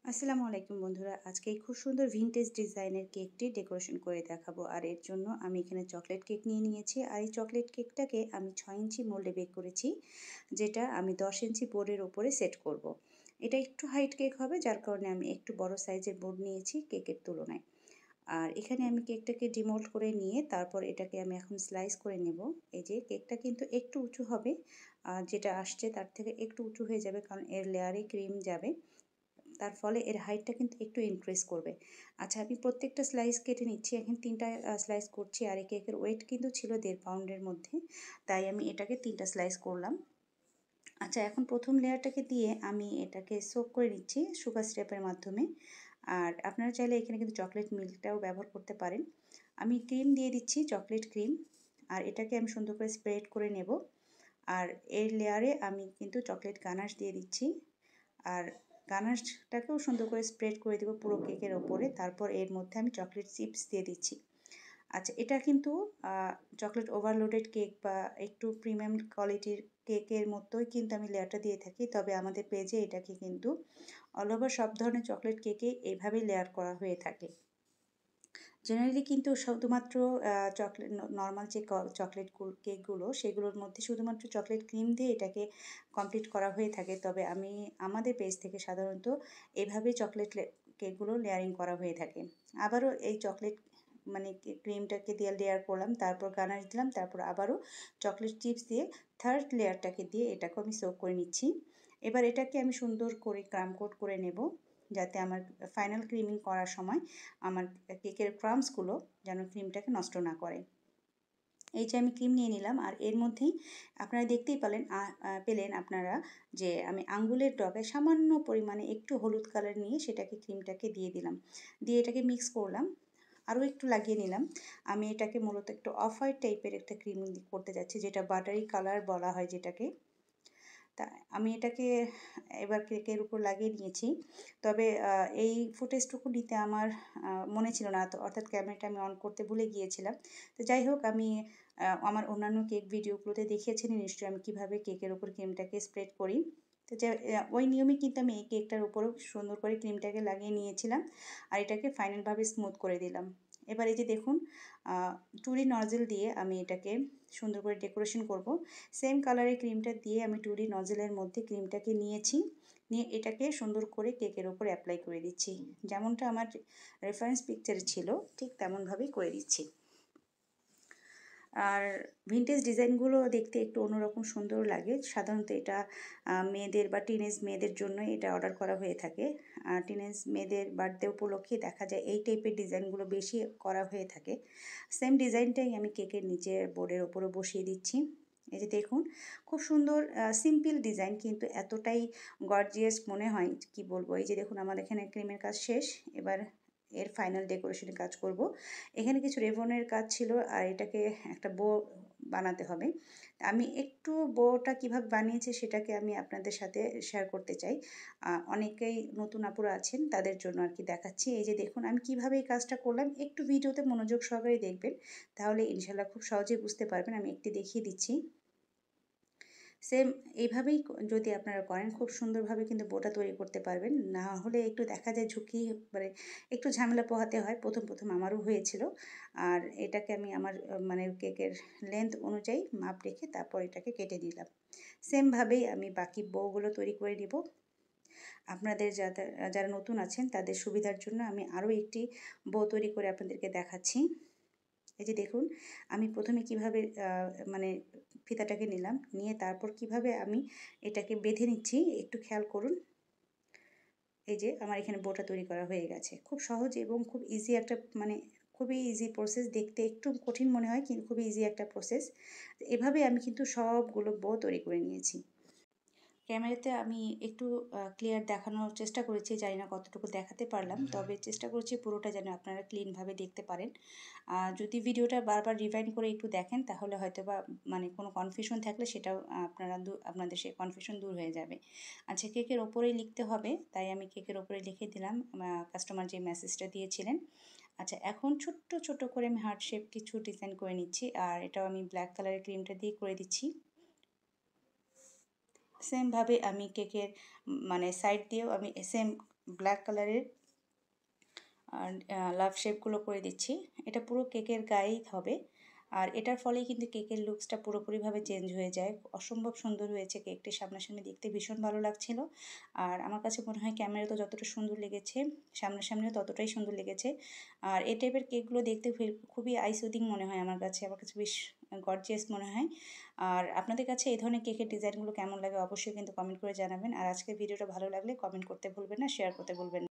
আসসালামু আলাইকুম বন্ধুরা, আজকে এই খুব সুন্দর ভিনটেজ ডিজাইনের কেকটি ডেকোরেশন করে দেখাবো। আর এর জন্য আমি এখানে চকলেট কেক নিয়ে নিয়েছি। আর এই চকলেট কেকটাকে আমি 6 ইঞ্চি মোল্ডে বেক করেছি, যেটা আমি 10 ইঞ্চি বোর্ডের ওপরে সেট করব। এটা একটু হাইট কেক হবে, যার কারণে আমি একটু বড় সাইজের বোর্ড নিয়েছি কেকের তুলনায়। আর এখানে আমি কেকটাকে ডিমোল্ড করে নিয়ে তারপর এটাকে আমি এখন স্লাইস করে নেব। এই যে কেকটা কিন্তু একটু উঁচু হবে, যেটা আসছে তার থেকে একটু উঁচু হয়ে যাবে, কারণ এর লেয়ারে ক্রিম যাবে, তার ফলে এর হাইটটা কিন্তু একটু ইনক্রিজ করবে। আচ্ছা, আমি প্রত্যেকটা স্লাইস কেটে নিচ্ছি। এখন 3টা স্লাইস করছি। আর এই কেকের ওয়েট কিন্তু ছিল 1.5 পাউন্ডের মধ্যে, তাই আমি এটাকে 3টা স্লাইস করলাম। আচ্ছা, এখন প্রথম লেয়ারটাকে দিয়ে আমি এটাকে সোক করে নিচ্ছি সুগার সিরাপের মাধ্যমে। আর আপনারা চাইলে এখানে কিন্তু চকলেট মিল্কটাও ব্যবহার করতে পারেন। আমি ক্রিম দিয়ে দিচ্ছি, চকলেট ক্রিম। আর এটাকে আমি সুন্দর করে স্প্রেড করে নেব। আর এর লেয়ারে আমি কিন্তু চকলেট গানাশ দিয়ে দিচ্ছি। আর গানাশটাকেও সুন্দর করে স্প্রেড করে দেবো পুরো কেকের ওপরে। তারপর এর মধ্যে আমি চকলেট চিপস দিয়ে দিচ্ছি। আচ্ছা, এটা কিন্তু চকলেট ওভারলোডেড কেক বা একটু প্রিমিয়াম কোয়ালিটির কেকের মতোই কিন্তু আমি লেয়ারটা দিয়ে থাকি। তবে আমাদের পেজে এটাকে কিন্তু অল ওভার সব ধরনের চকলেট কেকে এইভাবেই লেয়ার করা হয়ে থাকে। জেনারেলি কিন্তু শুধুমাত্র চকলেট নর্মাল যে চকলেট কেকগুলো, সেগুলোর মধ্যে শুধুমাত্র চকলেট ক্রিম দিয়ে এটাকে কমপ্লিট করা হয়ে থাকে। তবে আমি আমাদের পেজ থেকে সাধারণত এভাবেই চকলেট কেকগুলো লেয়ারিং করা হয়ে থাকে। আবারও এই চকলেট মানে ক্রিমটাকে দিয়ে লেয়ার করলাম, তারপর গানাশ দিলাম, তারপর আবারও চকলেট চিপস দিয়ে থার্ড লেয়ারটাকে দিয়ে এটাকে আমি সোক করে নিচ্ছি। এবার এটাকে আমি সুন্দর করে ক্রাম কোট করে নেব, যাতে আমার ফাইনাল ক্রিমিং করার সময় আমার কেকের ক্রাম্বসগুলো যেন ক্রিমটাকে নষ্ট না করে। এই যে আমি ক্রিম নিয়ে নিলাম, আর এর মধ্যেই আপনারা দেখতেই পেলেন আপনারা যে আমি আঙ্গুলের ডগায় সামান্য পরিমাণে একটু হলুদ কালার নিয়ে সেটাকে ক্রিমটাকে দিয়ে দিলাম। দিয়ে এটাকে মিক্স করলাম, আরও একটু লাগিয়ে নিলাম। আমি এটাকে মূলত একটু অফ হোয়াইট টাইপের একটা ক্রিম করতে যাচ্ছি, যেটা বাটারি কালার বলা হয় যেটাকে। তা আমি এটাকে এবার কেকের উপর লাগিয়ে নিয়েছি। তবে এই ফুটেজটুকু নিতে আমার মনে ছিল না, তো অর্থাৎ ক্যামেরাটা আমি অন করতে ভুলে গিয়েছিলাম। তো যাই হোক, আমি আমার অন্যান্য কেক ভিডিওগুলোতে দেখিয়েছিলেন নিশ্চয়ই আমি কীভাবে কেকের উপর ক্রিমটাকে স্প্রেড করি। তো যে ওই নিয়মেই কিন্তু আমি এই কেকটার উপরেও সুন্দর করে ক্রিমটাকে লাগিয়ে নিয়েছিলাম, আর এটাকে ফাইনালভাবে স্মুথ করে দিলাম। এবার এই যে দেখুন, টুরি নজেল দিয়ে আমি এটাকে সুন্দর করে ডেকোরেশন করব। সেম কালারের ক্রিমটা দিয়ে আমি টুরি নজেলের মধ্যে ক্রিমটাকে নিয়েছি, নিয়ে এটাকে সুন্দর করে কেকের ওপর অ্যাপ্লাই করে দিচ্ছি। যেমনটা আমার রেফারেন্স পিকচারে ছিল ঠিক তেমনভাবেই করে দিচ্ছি। আর ভিনটেজ ডিজাইনগুলো দেখতে একটু অন্যরকম সুন্দর লাগে। সাধারণত এটা মেয়েদের বা টিনেজ মেয়েদের জন্য এটা অর্ডার করা হয়ে থাকে। টিনেজ মেয়েদের বার্থডে উপলক্ষে দেখা যায় এই টাইপের ডিজাইনগুলো বেশি করা হয়ে থাকে। সেম ডিজাইনটাই আমি কেকের নিচে বোর্ডের ওপরে বসিয়ে দিচ্ছি। এই যে দেখুন, খুব সুন্দর সিম্পল ডিজাইন, কিন্তু এতটাই গর্জিয়াস মনে হয় কি বলবো। এই যে দেখুন, আমার এখানে ক্রিমের কাজ শেষ। এবার এর ফাইনাল ডেকোরেশনের কাজ করব। এখানে কিছু রেবনের কাজ ছিল, আর এটাকে একটা বো বানাতে হবে। আমি একটু বোটা কীভাবে বানিয়েছি সেটাকে আমি আপনাদের সাথে শেয়ার করতে চাই। অনেকেই নতুন আপুরা আছেন, তাদের জন্য আর কি দেখাচ্ছি। এই যে দেখুন, আমি কীভাবে এই কাজটা করলাম, একটু ভিডিওতে মনোযোগ সহকারে দেখবেন, তাহলে ইনশাল্লাহ খুব সহজেই বুঝতে পারবেন। আমি একটি দেখিয়ে দিচ্ছি। সেম এইভাবেই যদি আপনারা করেন, খুব সুন্দরভাবে কিন্তু বোটা তৈরি করতে পারবেন। না হলে একটু দেখা যায় ঝুঁকি, মানে একটু ঝামেলা পোহাতে হয়। প্রথম আমারও হয়েছিল। আর এটাকে আমি আমার মানে কেকের লেন্থ অনুযায়ী মাপ রেখে তারপর এটাকে কেটে নিলাম। সেমভাবেই আমি বাকি বউগুলো তৈরি করে নিব। আপনাদের যারা নতুন আছেন তাদের সুবিধার জন্য আমি আরও একটি বউ তৈরি করে আপনাদেরকে দেখাচ্ছি। এই যে দেখুন, আমি প্রথমে কিভাবে মানে ফিতাটাকে নিলাম, নিয়ে তারপর কিভাবে আমি এটাকে বেঁধে নিচ্ছি একটু খেয়াল করুন। এই যে আমার এখানে বোটা তৈরি করা হয়ে গেছে। খুব সহজ এবং খুব ইজি একটা, মানে খুবই ইজি প্রসেস। দেখতে একটু কঠিন মনে হয়, কিন্তু খুবই ইজি একটা প্রসেস। এভাবে আমি কিন্তু সবগুলো বো তৈরি করে নিয়েছি। ক্যামেরাতে আমি একটু ক্লিয়ার দেখানোর চেষ্টা করেছি, জানি না কতটুকু দেখাতে পারলাম, তবে চেষ্টা করছি পুরোটা যেন আপনারা ক্লিনভাবে দেখতে পারেন। যদি ভিডিওটা বারবার রিভাইন্ড করে একটু দেখেন, তাহলে হয়তো বা মানে কোনো কনফিউশন থাকলে সেটাও আপনাদের সেই কনফিউশন দূর হয়ে যাবে। আচ্ছা, কেকের ওপরেই লিখতে হবে, তাই আমি কেকের ওপরে লিখে দিলাম কাস্টমার যে মেসেজটা দিয়েছিলেন। আচ্ছা, এখন ছোট্ট ছোট করে আমি হার্ট শেপ কিছু ডিজাইন করে নিচ্ছি, আর এটাও আমি ব্ল্যাক কালারের ক্রিমটা দিয়ে করে দিচ্ছি। সেমভাবে আমি কেকের মানে সাইড দিয়েও আমি সেম ব্ল্যাক কালারের আর লাভ শেপগুলো করে দিচ্ছি। এটা পুরো কেকের গায়েই হবে। আর এটার ফলেই কিন্তু কেকের লুকসটা পুরোপুরিভাবে চেঞ্জ হয়ে যায়। অসম্ভব সুন্দর হয়েছে কেকটি, সামনাসামনি দেখতে ভীষণ ভালো লাগছিল। আর আমার কাছে মনে হয় ক্যামেরাতেও যতটা সুন্দর লেগেছে, সামনাসামনিও ততটাই সুন্দর লেগেছে। আর এই টাইপের কেকগুলো দেখতে খুবই আই সুদিং মনে হয় আমার কাছে। আমার কাছে বেশ গর্জিয়াস মনে হয়। আর আপনাদের কাছে এই ধরনের কেকের ডিজাইনগুলো কেমন লাগে অবশ্যই কিন্তু কমেন্ট করে জানাবেন। আর আজকের ভিডিওটা ভালো লাগলে কমেন্ট করতে ভুলবেন না, শেয়ার করতে ভুলবেন না।